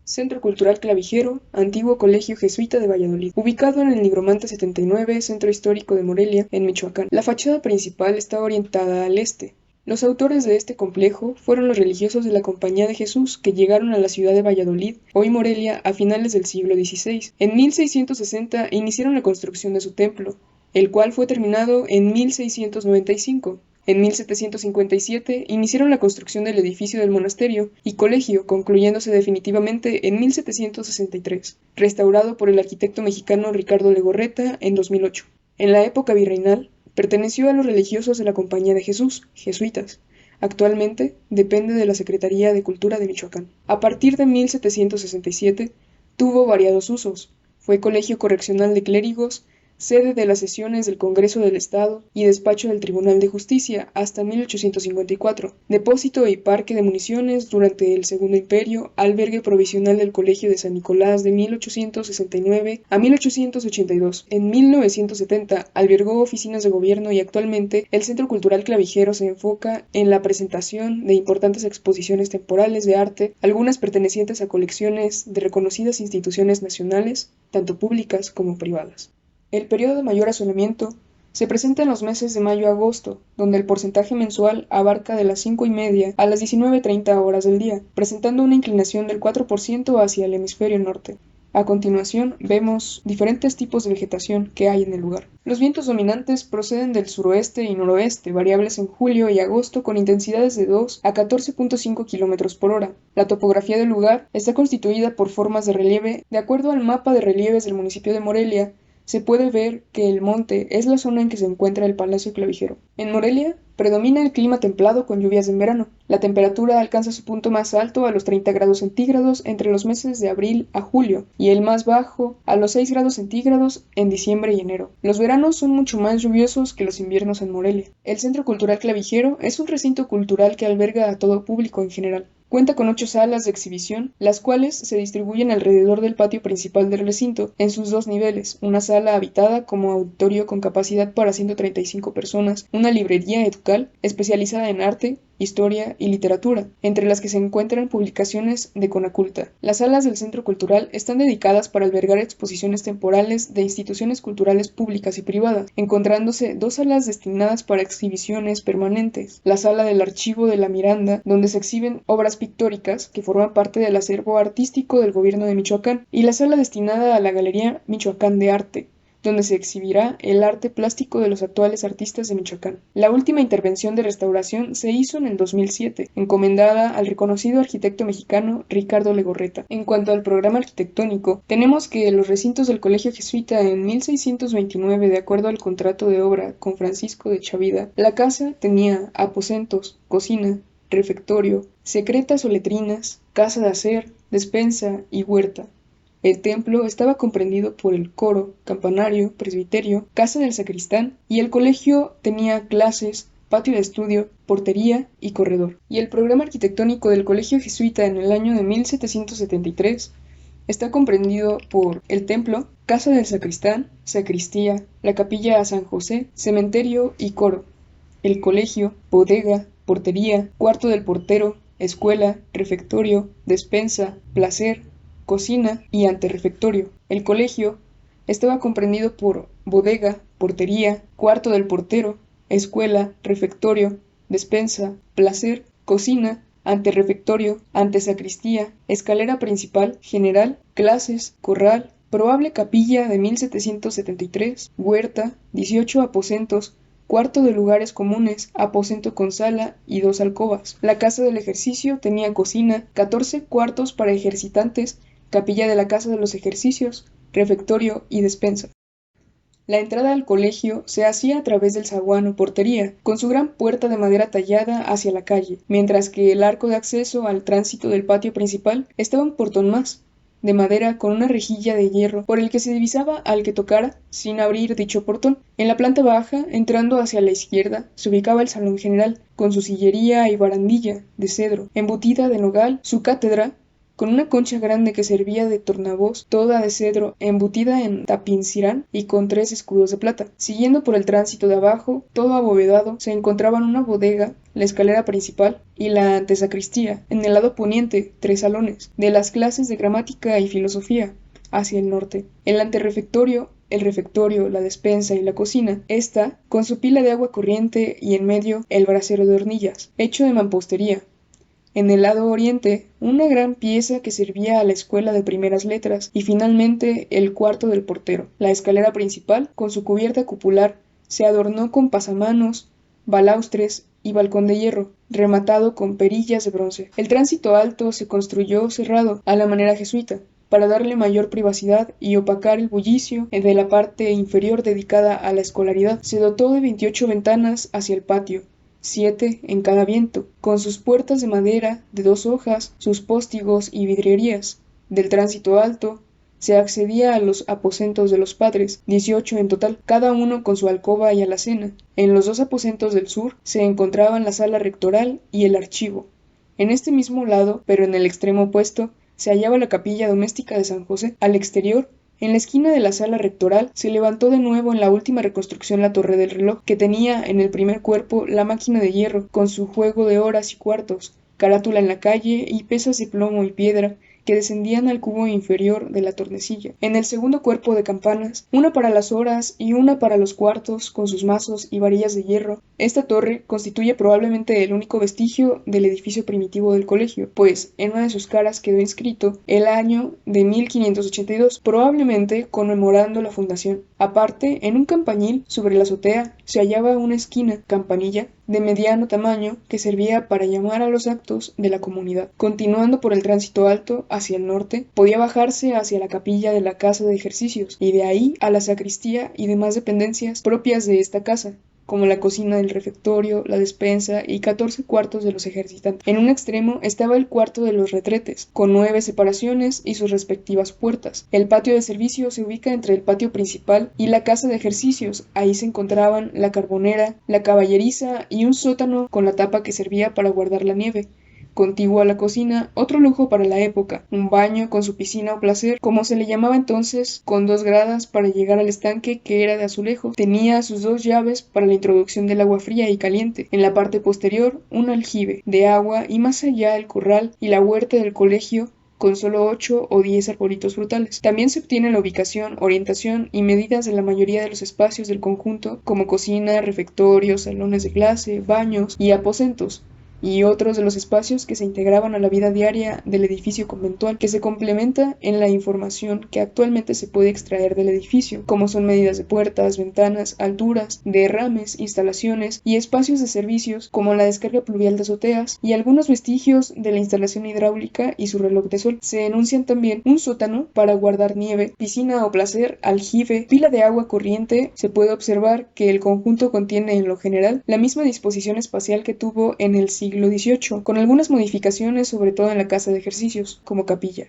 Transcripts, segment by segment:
Centro Cultural Clavijero, antiguo colegio jesuita de Valladolid, ubicado en el Nigromante 79, Centro Histórico de Morelia, en Michoacán. La fachada principal está orientada al este. Los autores de este complejo fueron los religiosos de la Compañía de Jesús que llegaron a la ciudad de Valladolid, hoy Morelia, a finales del siglo XVI. En 1660 iniciaron la construcción de su templo, el cual fue terminado en 1695. En 1757 iniciaron la construcción del edificio del monasterio y colegio, concluyéndose definitivamente en 1763, restaurado por el arquitecto mexicano Ricardo Legorreta en 2008. En la época virreinal, perteneció a los religiosos de la Compañía de Jesús, jesuitas. Actualmente depende de la Secretaría de Cultura de Michoacán. A partir de 1767 tuvo variados usos. Fue colegio correccional de clérigos, sede de las sesiones del Congreso del Estado y despacho del Tribunal de Justicia hasta 1854, depósito y parque de municiones durante el Segundo Imperio, albergue provisional del Colegio de San Nicolás de 1869 a 1882. En 1970 albergó oficinas de gobierno y actualmente el Centro Cultural Clavijero se enfoca en la presentación de importantes exposiciones temporales de arte, algunas pertenecientes a colecciones de reconocidas instituciones nacionales, tanto públicas como privadas. El periodo de mayor asolamiento se presenta en los meses de mayo a agosto, donde el porcentaje mensual abarca de las 5:30 a las 19:30 horas del día, presentando una inclinación del 4% hacia el hemisferio norte. A continuación, vemos diferentes tipos de vegetación que hay en el lugar. Los vientos dominantes proceden del suroeste y noroeste, variables en julio y agosto con intensidades de 2 a 14.5 km por hora. La topografía del lugar está constituida por formas de relieve. De acuerdo al mapa de relieves del municipio de Morelia, se puede ver que el monte es la zona en que se encuentra el Palacio Clavijero. En Morelia predomina el clima templado con lluvias en verano. La temperatura alcanza su punto más alto a los 30 grados centígrados entre los meses de abril a julio y el más bajo a los 6 grados centígrados en diciembre y enero. Los veranos son mucho más lluviosos que los inviernos en Morelia. El Centro Cultural Clavijero es un recinto cultural que alberga a todo público en general. Cuenta con 8 salas de exhibición, las cuales se distribuyen alrededor del patio principal del recinto, en sus 2 niveles, una sala habitada como auditorio con capacidad para 135 personas, una librería educal especializada en arte, historia y literatura, entre las que se encuentran publicaciones de Conaculta. Las salas del Centro Cultural están dedicadas para albergar exposiciones temporales de instituciones culturales públicas y privadas, encontrándose 2 salas destinadas para exhibiciones permanentes, la Sala del Archivo de la Miranda, donde se exhiben obras pictóricas que forman parte del acervo artístico del gobierno de Michoacán, y la sala destinada a la Galería Michoacán de Arte, donde se exhibirá el arte plástico de los actuales artistas de Michoacán. La última intervención de restauración se hizo en el 2007, encomendada al reconocido arquitecto mexicano Ricardo Legorreta. En cuanto al programa arquitectónico, tenemos que los recintos del Colegio Jesuita en 1629, de acuerdo al contrato de obra con Francisco de Chavida, la casa tenía aposentos, cocina, refectorio, secretas o letrinas, casa de hacer, despensa y huerta. El templo estaba comprendido por el coro, campanario, presbiterio, casa del sacristán, y el colegio tenía clases, patio de estudio, portería y corredor. Y el programa arquitectónico del Colegio Jesuita en el año de 1773 está comprendido por el templo, casa del sacristán, sacristía, la capilla a San José, cementerio y coro, el colegio, bodega, portería, cuarto del portero, escuela, refectorio, despensa, placer, cocina y anterrefectorio. El colegio estaba comprendido por bodega, portería, cuarto del portero, escuela, refectorio, despensa, placer, cocina, anterrefectorio, antesacristía, escalera principal, general, clases, corral, probable capilla de 1773, huerta, 18 aposentos, cuarto de lugares comunes, aposento con sala y 2 alcobas. La casa del ejercicio tenía cocina, 14 cuartos para ejercitantes, capilla de la casa de los ejercicios, refectorio y despensa. La entrada al colegio se hacía a través del zaguán o portería, con su gran puerta de madera tallada hacia la calle, mientras que el arco de acceso al tránsito del patio principal estaba un portón más, de madera con una rejilla de hierro por el que se divisaba al que tocara sin abrir dicho portón. En la planta baja, entrando hacia la izquierda, se ubicaba el salón general, con su sillería y barandilla de cedro, embutida de nogal, su cátedra, con una concha grande que servía de tornavoz, toda de cedro, embutida en tapincirán y con 3 escudos de plata. Siguiendo por el tránsito de abajo, todo abovedado, se encontraban una bodega, la escalera principal y la antesacristía. En el lado poniente, 3 salones, de las clases de gramática y filosofía, hacia el norte. El anterrefectorio, el refectorio, la despensa y la cocina, esta, con su pila de agua corriente y en medio el brasero de hornillas, hecho de mampostería. En el lado oriente, una gran pieza que servía a la escuela de primeras letras y finalmente el cuarto del portero. La escalera principal, con su cubierta cupular, se adornó con pasamanos, balaustres y balcón de hierro, rematado con perillas de bronce. El tránsito alto se construyó cerrado a la manera jesuita, para darle mayor privacidad y opacar el bullicio de la parte inferior dedicada a la escolaridad. Se dotó de 28 ventanas hacia el patio, 7 en cada viento, con sus puertas de madera de 2 hojas, sus póstigos y vidrierías. Del tránsito alto se accedía a los aposentos de los padres, 18 en total, cada uno con su alcoba y alacena. En los 2 aposentos del sur se encontraban la sala rectoral y el archivo. En este mismo lado, pero en el extremo opuesto, se hallaba la capilla doméstica de San José. Al exterior, en la esquina de la sala rectoral, se levantó de nuevo en la última reconstrucción la torre del reloj, que tenía en el primer cuerpo la máquina de hierro, con su juego de horas y cuartos, carátula en la calle y pesas de plomo y piedra, que descendían al cubo inferior de la tornecilla. En el segundo cuerpo de campanas, una para las horas y una para los cuartos, con sus mazos y varillas de hierro. Esta torre constituye probablemente el único vestigio del edificio primitivo del colegio, pues en una de sus caras quedó inscrito el año de 1582, probablemente conmemorando la fundación. Aparte, en un campañil sobre la azotea se hallaba una esquina, campanilla, de mediano tamaño que servía para llamar a los actos de la comunidad. Continuando por el tránsito alto hacia el norte, podía bajarse hacia la capilla de la casa de ejercicios y de ahí a la sacristía y demás dependencias propias de esta casa, como la cocina del refectorio, la despensa y 14 cuartos de los ejercitantes. En un extremo estaba el cuarto de los retretes, con 9 separaciones y sus respectivas puertas. El patio de servicio se ubica entre el patio principal y la casa de ejercicios. Ahí se encontraban la carbonera, la caballeriza y un sótano con la tapa que servía para guardar la nieve. Contiguo a la cocina, otro lujo para la época, un baño con su piscina o placer, como se le llamaba entonces, con 2 gradas para llegar al estanque que era de azulejo. Tenía sus 2 llaves para la introducción del agua fría y caliente. En la parte posterior, un aljibe de agua y más allá el corral y la huerta del colegio, con solo 8 o 10 arbolitos frutales. También se obtiene la ubicación, orientación y medidas de la mayoría de los espacios del conjunto, como cocina, refectorios, salones de clase, baños y aposentos, y otros de los espacios que se integraban a la vida diaria del edificio conventual, que se complementa en la información que actualmente se puede extraer del edificio, como son medidas de puertas, ventanas, alturas, derrames, instalaciones y espacios de servicios, como la descarga pluvial de azoteas y algunos vestigios de la instalación hidráulica y su reloj de sol. Se enuncian también un sótano para guardar nieve, piscina o placer, aljibe, pila de agua corriente. Se puede observar que el conjunto contiene en lo general la misma disposición espacial que tuvo en el siglo XVIII, con algunas modificaciones, sobre todo en la casa de ejercicios, como capilla.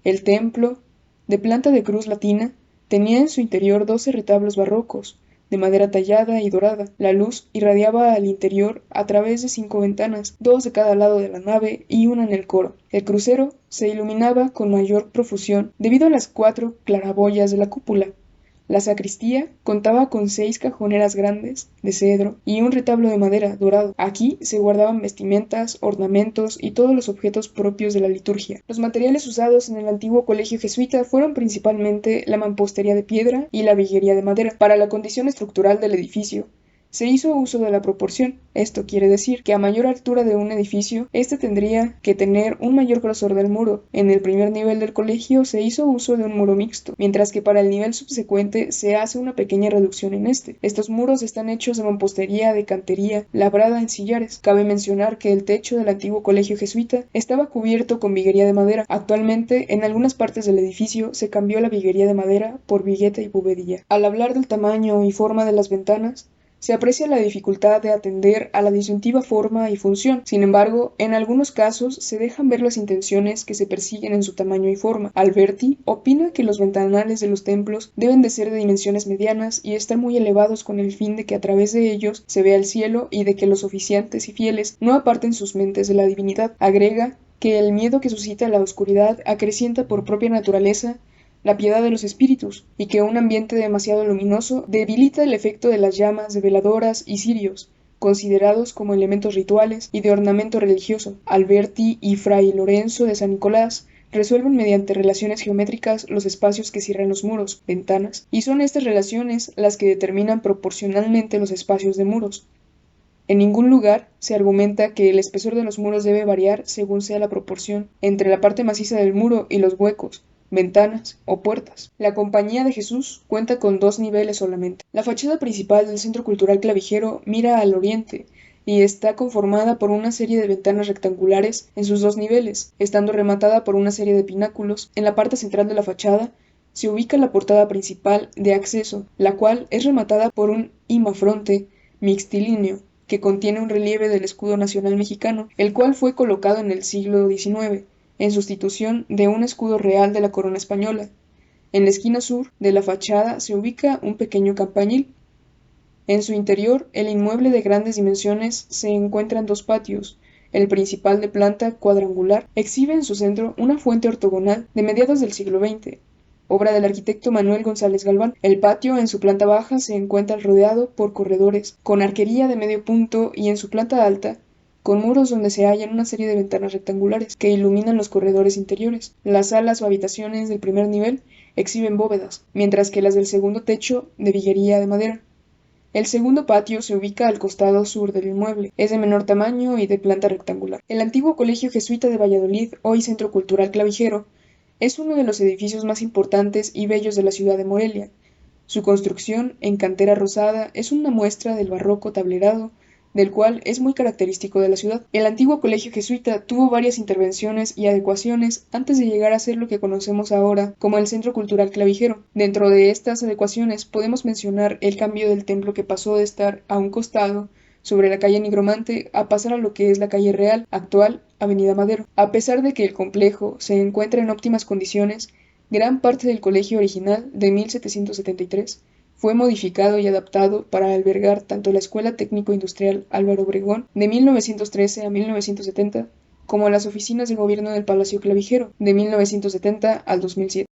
El templo, de planta de cruz latina, tenía en su interior 12 retablos barrocos, de madera tallada y dorada. La luz irradiaba al interior a través de 5 ventanas, 2 de cada lado de la nave y una en el coro. El crucero se iluminaba con mayor profusión debido a las 4 claraboyas de la cúpula. La sacristía contaba con 6 cajoneras grandes de cedro y un retablo de madera dorado. Aquí se guardaban vestimentas, ornamentos y todos los objetos propios de la liturgia. Los materiales usados en el antiguo colegio jesuita fueron principalmente la mampostería de piedra y la viguería de madera. Para la condición estructural del edificio, se hizo uso de la proporción. Esto quiere decir que a mayor altura de un edificio, éste tendría que tener un mayor grosor del muro. En el primer nivel del colegio se hizo uso de un muro mixto, mientras que para el nivel subsecuente se hace una pequeña reducción en este. Estos muros están hechos de mampostería de cantería, labrada en sillares. Cabe mencionar que el techo del antiguo colegio jesuita estaba cubierto con viguería de madera. Actualmente, en algunas partes del edificio se cambió la viguería de madera por vigueta y buvedilla. Al hablar del tamaño y forma de las ventanas, se aprecia la dificultad de atender a la disyuntiva forma y función. Sin embargo, en algunos casos se dejan ver las intenciones que se persiguen en su tamaño y forma. Alberti opina que los ventanales de los templos deben de ser de dimensiones medianas y estar muy elevados con el fin de que a través de ellos se vea el cielo y de que los oficiantes y fieles no aparten sus mentes de la divinidad. Agrega que el miedo que suscita la oscuridad acrecienta por propia naturaleza la piedad de los espíritus, y que un ambiente demasiado luminoso debilita el efecto de las llamas de veladoras y cirios, considerados como elementos rituales y de ornamento religioso. Alberti y Fray Lorenzo de San Nicolás resuelven mediante relaciones geométricas los espacios que cierran los muros, ventanas, y son estas relaciones las que determinan proporcionalmente los espacios de muros. En ningún lugar se argumenta que el espesor de los muros debe variar según sea la proporción entre la parte maciza del muro y los huecos, ventanas o puertas. La Compañía de Jesús cuenta con 2 niveles solamente. La fachada principal del Centro Cultural Clavijero mira al oriente y está conformada por una serie de ventanas rectangulares en sus 2 niveles, estando rematada por una serie de pináculos. En la parte central de la fachada se ubica la portada principal de acceso, la cual es rematada por un imafronte mixtilíneo que contiene un relieve del escudo nacional mexicano, el cual fue colocado en el siglo XIX, en sustitución de un escudo real de la corona española. En la esquina sur de la fachada se ubica un pequeño campanil. En su interior, el inmueble de grandes dimensiones se encuentra en 2 patios. El principal, de planta cuadrangular, exhibe en su centro una fuente ortogonal de mediados del siglo XX, obra del arquitecto Manuel González Galván. El patio, en su planta baja, se encuentra rodeado por corredores con arquería de medio punto, y en su planta alta con muros donde se hallan una serie de ventanas rectangulares que iluminan los corredores interiores. Las salas o habitaciones del primer nivel exhiben bóvedas, mientras que las del segundo techo de viguería de madera. El segundo patio se ubica al costado sur del inmueble, es de menor tamaño y de planta rectangular. El antiguo Colegio Jesuita de Valladolid, hoy Centro Cultural Clavijero, es uno de los edificios más importantes y bellos de la ciudad de Morelia. Su construcción, en cantera rosada, es una muestra del barroco tablerado, del cual es muy característico de la ciudad. El antiguo colegio jesuita tuvo varias intervenciones y adecuaciones antes de llegar a ser lo que conocemos ahora como el Centro Cultural Clavijero. Dentro de estas adecuaciones podemos mencionar el cambio del templo, que pasó de estar a un costado sobre la calle Nigromante a pasar a lo que es la calle Real, actual Avenida Madero. A pesar de que el complejo se encuentra en óptimas condiciones, gran parte del colegio original de 1773 fue modificado y adaptado para albergar tanto la Escuela Técnico Industrial Álvaro Obregón de 1913 a 1970 como las oficinas de gobierno del Palacio Clavijero de 1970 al 2007.